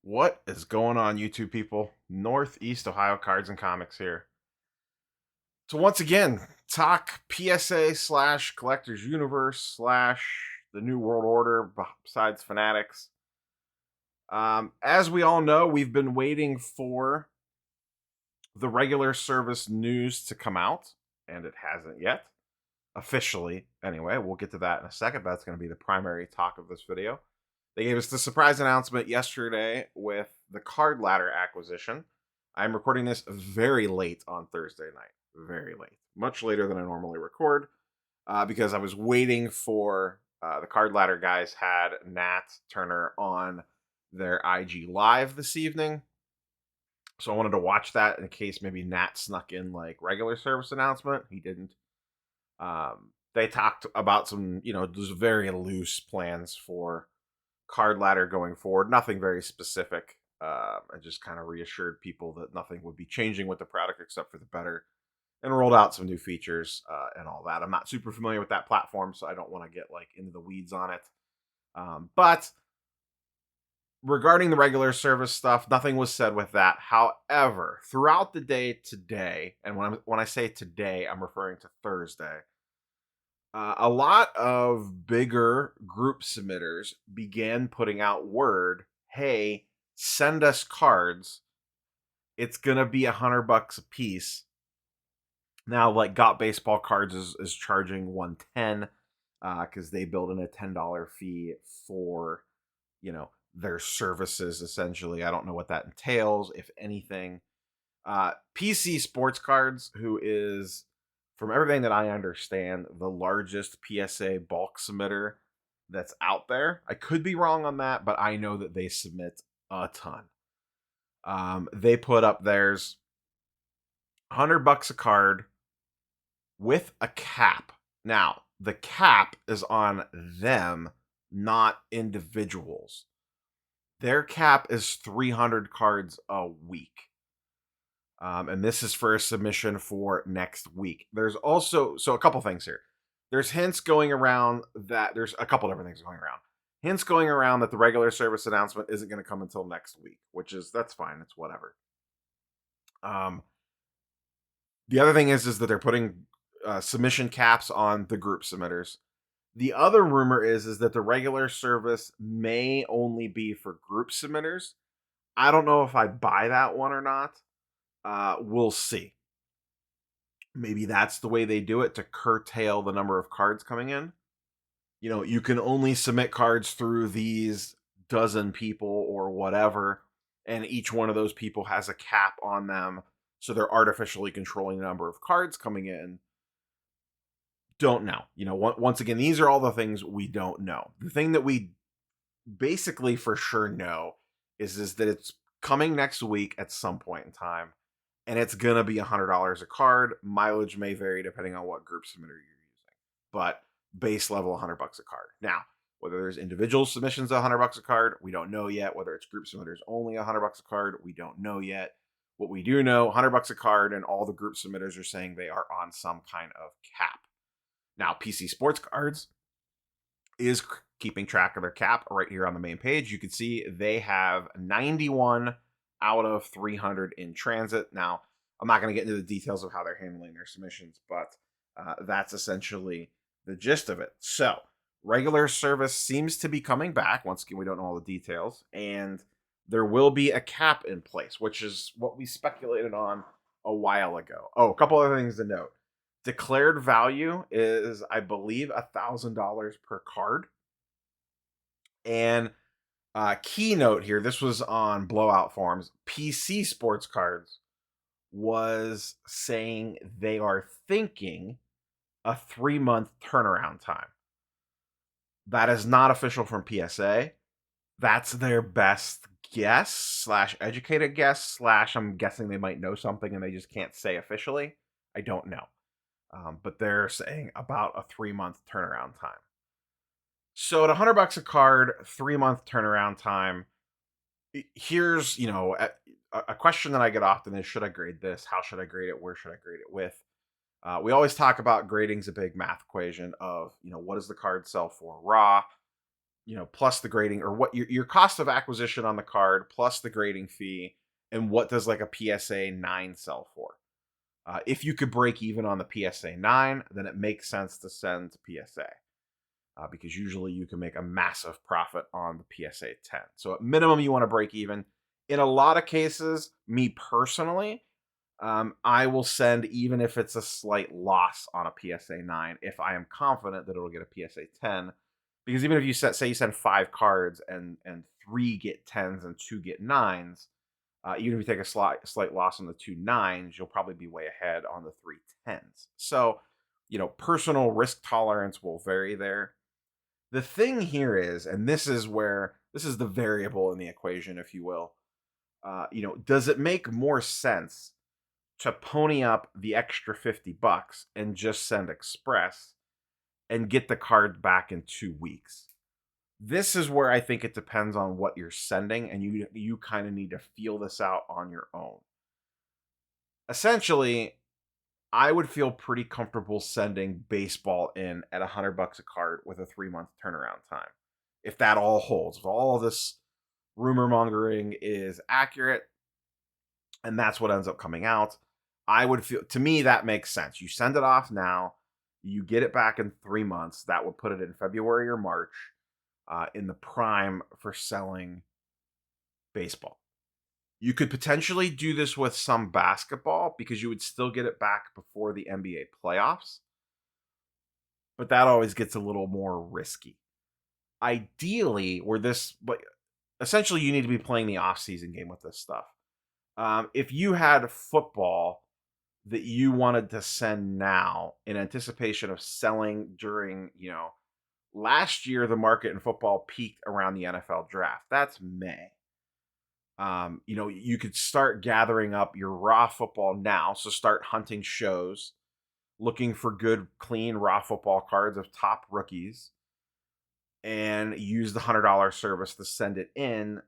What is going on, YouTube people? Northeast Ohio Cards and Comics here. So once again, talk PSA slash Collectors Universe slash the New World Order besides Fanatics. As we all know, we've been waiting for the regular service news to come out, and it hasn't yet. Officially, anyway. We'll get to that in a second. That's going to be the primary talk of this video. They gave us the surprise announcement yesterday with the card ladder acquisition. I'm recording this very late on Thursday night. Very late. Much later than I normally record because I was waiting for the card ladder guys had Nat Turner on their IG Live this evening. So I wanted to watch that in case maybe Nat snuck in like regular service announcement. He didn't. They talked about some, just very loose plans for card ladder going forward. Nothing very specific. And just kind of reassured people that nothing would be changing with the product except for the better, and rolled out some new features and all that. I'm not super familiar with that platform, so I don't want to get like into the weeds on it. But regarding the regular service stuff, nothing was said with that. However, throughout the day today, and when I say today, I'm referring to Thursday. A lot of bigger group submitters began putting out word, hey, send us cards. It's going to be $100 a piece. Now, like Got Baseball Cards is charging $110 because they build in a $10 fee for, their services, essentially. I don't know what that entails, if anything. PC Sports Cards, who is, from everything that I understand, the largest PSA bulk submitter that's out there. I could be wrong on that, but I know that they submit a ton. They put up theirs $100 a card with a cap. Now, the cap is on them, not individuals. Their cap is 300 cards a week. And this is for a submission for next week. There's also, so a couple things here. There's hints going around that there's a couple different things going around. Hints going around that the regular service announcement isn't going to come until next week, that's fine. It's whatever. The other thing is that they're putting submission caps on the group submitters. The other rumor is that the regular service may only be for group submitters. I don't know if I buy that one or not. We'll see. Maybe that's the way they do it to curtail the number of cards coming in. You can only submit cards through these dozen people or whatever, and each one of those people has a cap on them, so they're artificially controlling the number of cards coming in. Don't know. Once again, these are all the things we don't know. The thing that we basically for sure know is that it's coming next week at some point in time, and it's going to be $100 a card. Mileage may vary depending on what group submitter you're using, but base level $100 a card. Now, whether there's individual submissions at $100 a card, we don't know yet. Whether it's group submitters only $100 a card, we don't know yet. What we do know, $100 a card, and all the group submitters are saying they are on some kind of cap. Now, PC Sports Cards is keeping track of their cap right here on the main page. You can see they have 91 out of 300 in transit. Now, I'm not going to get into the details of how they're handling their submissions, but that's essentially the gist of it. So, regular service seems to be coming back. Once again, we don't know all the details, and there will be a cap in place, which is what we speculated on a while ago. Oh, a couple other things to note. Declared value is, I believe, $1,000 per card. And keynote here, this was on Blowout Forums. PC Sports Cards was saying they are thinking a 3-month turnaround time. That is not official from PSA. That's their best guess / educated guess / I'm guessing they might know something and they just can't say officially. I don't know. But they're saying about a 3-month turnaround time. So at $100 a card, 3-month turnaround time. Here's, a question that I get often is, should I grade this? How should I grade it? Where should I grade it with? We always talk about grading's a big math equation of, what does the card sell for raw? plus the grading, or what your cost of acquisition on the card plus the grading fee, and what does like a PSA 9 sell for? If you could break even on the PSA 9, then it makes sense to send to PSA. Because usually you can make a massive profit on the PSA 10. So at minimum, you want to break even. In a lot of cases, me personally, I will send even if it's a slight loss on a PSA 9 if I am confident that it'll get a PSA 10. Because even if you say you send 5 cards and 3 get 10s and 2 get 9s, even if you take a slight loss on the 2 9s, you'll probably be way ahead on the 3 10s. So, personal risk tolerance will vary there. The thing here is, and this is the variable in the equation, if you will. Does it make more sense to pony up the extra $50 and just send express and get the card back in 2 weeks? This is where I think it depends on what you're sending, and you kind of need to feel this out on your own. Essentially, I would feel pretty comfortable sending baseball in at $100 a card with a 3-month turnaround time. If that all holds, if all this rumor mongering is accurate, and that's what ends up coming out, I would feel, to me, that makes sense. You send it off now, you get it back in 3 months. That would put it in February or March, in the prime for selling baseball. You could potentially do this with some basketball because you would still get it back before the NBA playoffs. But that always gets a little more risky. Ideally, but essentially you need to be playing the off-season game with this stuff. If you had football that you wanted to send now in anticipation of selling during, last year the market in football peaked around the NFL draft. That's May. You could start gathering up your raw football now. So start hunting shows, looking for good, clean, raw football cards of top rookies, and use the $100 service to send it in.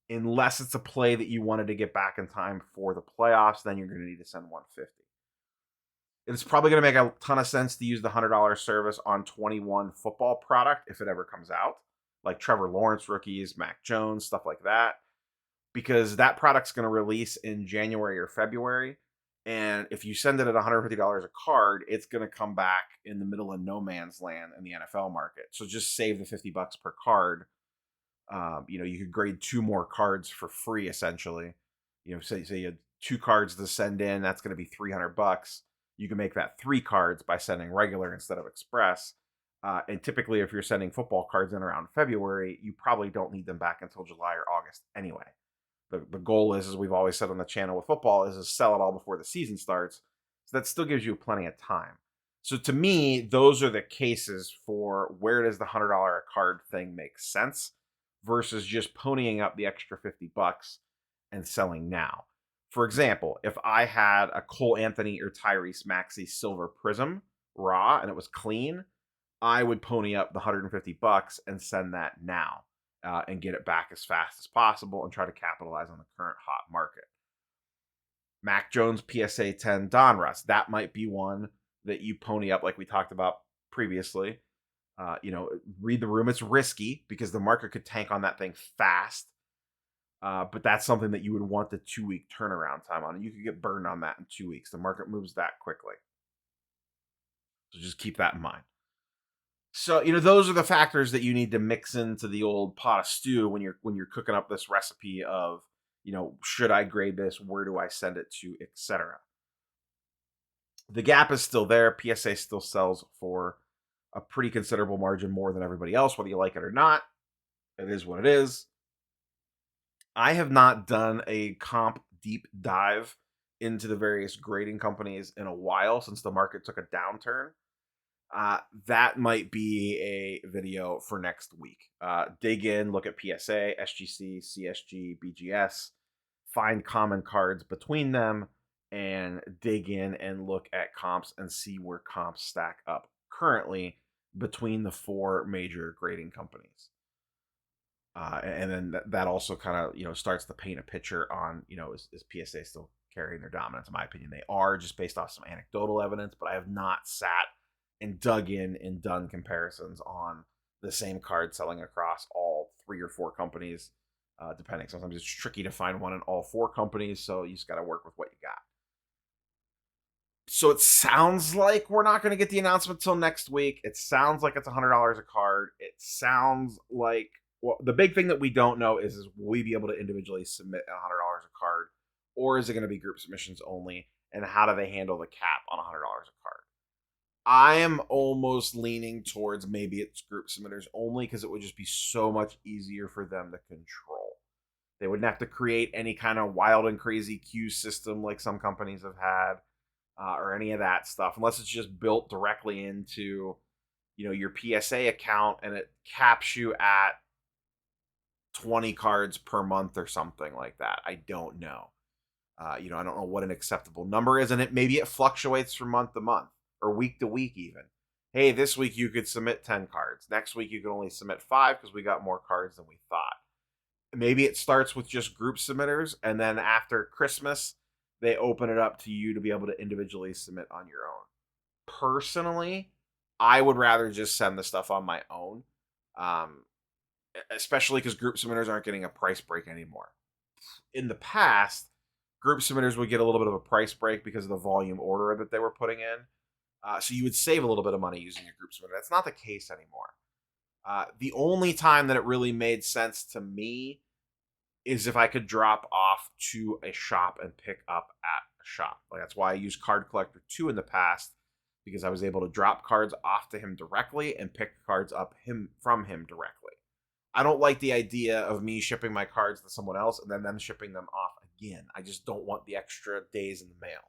Unless it's a play that you wanted to get back in time for the playoffs, then you're going to need to send 150. It's probably going to make a ton of sense to use the $100 service on 21 football product if it ever comes out, like Trevor Lawrence rookies, Mac Jones, stuff like that, because that product's going to release in January or February. And if you send it at $150 a card, it's going to come back in the middle of no man's land in the NFL market. So just save the $50 per card. You could grade 2 more cards for free, essentially. Say you had 2 cards to send in, that's going to be $300. You can make that 3 cards by sending regular instead of express. And typically, if you're sending football cards in around February, you probably don't need them back until July or August anyway. The goal is, as we've always said on the channel with football, is to sell it all before the season starts. So that still gives you plenty of time. So to me, those are the cases for where does the $100 a card thing make sense versus just ponying up the extra $50 and selling now. For example, if I had a Cole Anthony or Tyrese Maxey Silver Prism raw and it was clean, I would pony up the $150 and send that now. And get it back as fast as possible and try to capitalize on the current hot market. Mac Jones PSA 10 Donruss, that might be one that you pony up like we talked about previously. Read the room. It's risky because the market could tank on that thing fast. But that's something that you would want the 2-week turnaround time on. And you could get burned on that in 2 weeks. The market moves that quickly. So just keep that in mind. So, those are the factors that you need to mix into the old pot of stew when you're cooking up this recipe of, should I grade this? Where do I send it to, etc. The gap is still there. PSA still sells for a pretty considerable margin more than everybody else, whether you like it or not. It is what it is. I have not done a comp deep dive into the various grading companies in a while since the market took a downturn. That might be a video for next week. Dig in, look at PSA, SGC, CSG, BGS, find common cards between them, and dig in and look at comps and see where comps stack up currently between the 4 major grading companies. And then that also kind of, starts to paint a picture on, is PSA still carrying their dominance? In my opinion, they are, just based off some anecdotal evidence, but I have not sat and dug in and done comparisons on the same card selling across all 3 or 4 companies, depending. Sometimes it's tricky to find one in all 4 companies, so you just got to work with what you got. So it sounds like we're not going to get the announcement till next week. It sounds like it's $100 a card. It sounds like, well, the big thing that we don't know is will we be able to individually submit at $100 a card, or is it going to be group submissions only? And how do they handle the cap on $100 a card? I am almost leaning towards maybe it's group submitters only, because it would just be so much easier for them to control. They wouldn't have to create any kind of wild and crazy queue system like some companies have had, or any of that stuff, unless it's just built directly into, your PSA account, and it caps you at 20 cards per month or something like that. I don't know. I don't know what an acceptable number is, and maybe it fluctuates from month to month or week to week even. Hey, this week you could submit 10 cards. Next week you could only submit 5 because we got more cards than we thought. Maybe it starts with just group submitters, and then after Christmas, they open it up to you to be able to individually submit on your own. Personally, I would rather just send the stuff on my own, especially because group submitters aren't getting a price break anymore. In the past, group submitters would get a little bit of a price break because of the volume order that they were putting in. So you would save a little bit of money using your group submitter. That's not the case anymore. The only time that it really made sense to me is if I could drop off to a shop and pick up at a shop. Like, that's why I used Card Collector 2 in the past, because I was able to drop cards off to him directly and pick cards up from him directly. I don't like the idea of me shipping my cards to someone else and then them shipping them off again. I just don't want the extra days in the mail.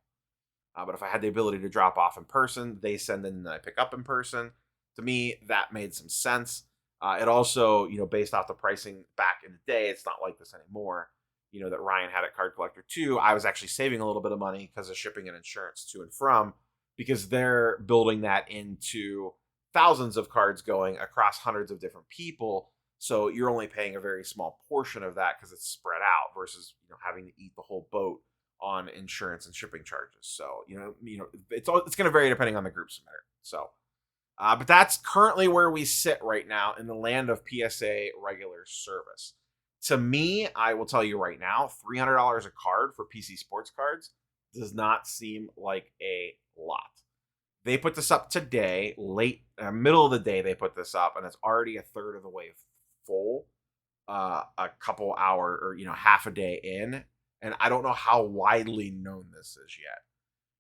But if I had the ability to drop off in person, they send in and I pick up in person, to me, that made some sense. It also, based off the pricing back in the day, it's not like this anymore, that Ryan had at Card Collector 2. I was actually saving a little bit of money because of shipping and insurance to and from, because they're building that into thousands of cards going across hundreds of different people. So you're only paying a very small portion of that because it's spread out versus, having to eat the whole boat on insurance and shipping charges. So, it's going to vary depending on the group submitter. So, but that's currently where we sit right now in the land of PSA regular service. To me, I will tell you right now, $300 a card for PC Sports Cards does not seem like a lot. They put this up today, middle of the day they put this up, and it's already a third of the way full, a couple hour or, half a day in, and I don't know how widely known this is yet.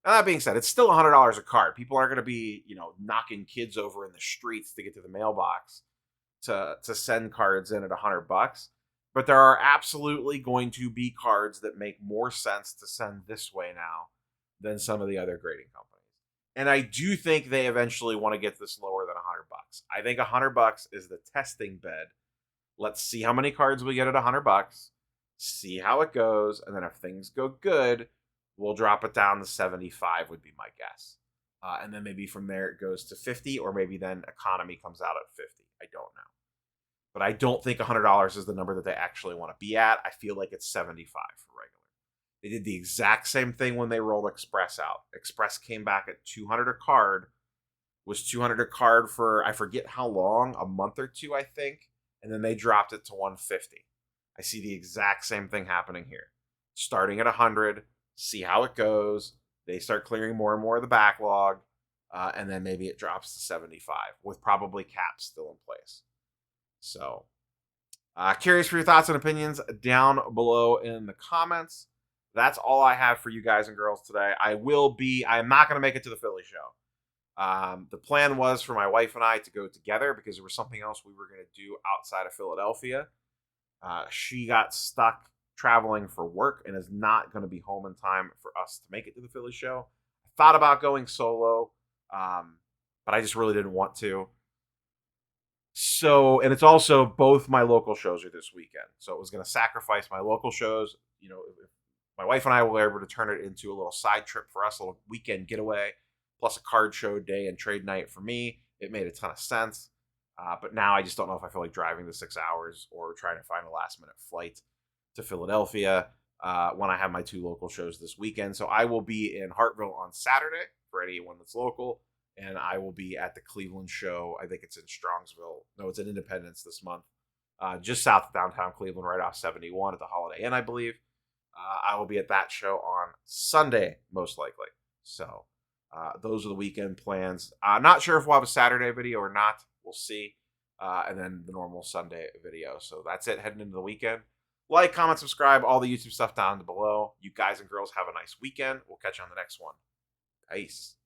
Now, that being said, it's still $100 a card. People aren't going to be, knocking kids over in the streets to get to the mailbox to send cards in at $100. But there are absolutely going to be cards that make more sense to send this way now than some of the other grading companies. And I do think they eventually want to get this lower than $100. I think $100 is the testing bed. Let's see how many cards we get at $100. See how it goes, and then if things go good, we'll drop it down to 75 would be my guess. And then maybe from there it goes to 50, or maybe then economy comes out at 50. I don't know. But I don't think $100 is the number that they actually want to be at. I feel like it's 75 for regular. They did the exact same thing when they rolled Express out. Express came back at $200 a card, was $200 a card for, I forget how long, a month or two, I think, and then they dropped it to $150. I see the exact same thing happening here. Starting at $100, see how it goes. They start clearing more and more of the backlog, and then maybe it drops to 75 with probably caps still in place. So, curious for your thoughts and opinions down below in the comments. That's all I have for you guys and girls today. I am not going to make it to the Philly show. The plan was for my wife and I to go together because there was something else we were going to do outside of Philadelphia. She got stuck traveling for work and is not going to be home in time for us to make it to the Philly show. I thought about going solo, but I just really didn't want to. So, and it's also both my local shows are this weekend. So it was going to sacrifice my local shows. My wife and I were able to turn it into a little side trip for us, a little weekend getaway, plus a card show day and trade night for me. It made a ton of sense. But now I just don't know if I feel like driving the 6 hours or trying to find a last minute flight to Philadelphia when I have my 2 local shows this weekend. So I will be in Hartville on Saturday for anyone that's local. and I will be at the Cleveland show. I think it's in Strongsville. No, it's in Independence this month, just south of downtown Cleveland, right off 71 at the Holiday Inn, I believe. I will be at that show on Sunday, most likely. So those are the weekend plans. Not sure if we'll have a Saturday video or not. We'll see. And then the normal Sunday video. So that's it heading into the weekend. Like, comment, subscribe, all the YouTube stuff down below. You guys and girls have a nice weekend. We'll catch you on the next one. Peace.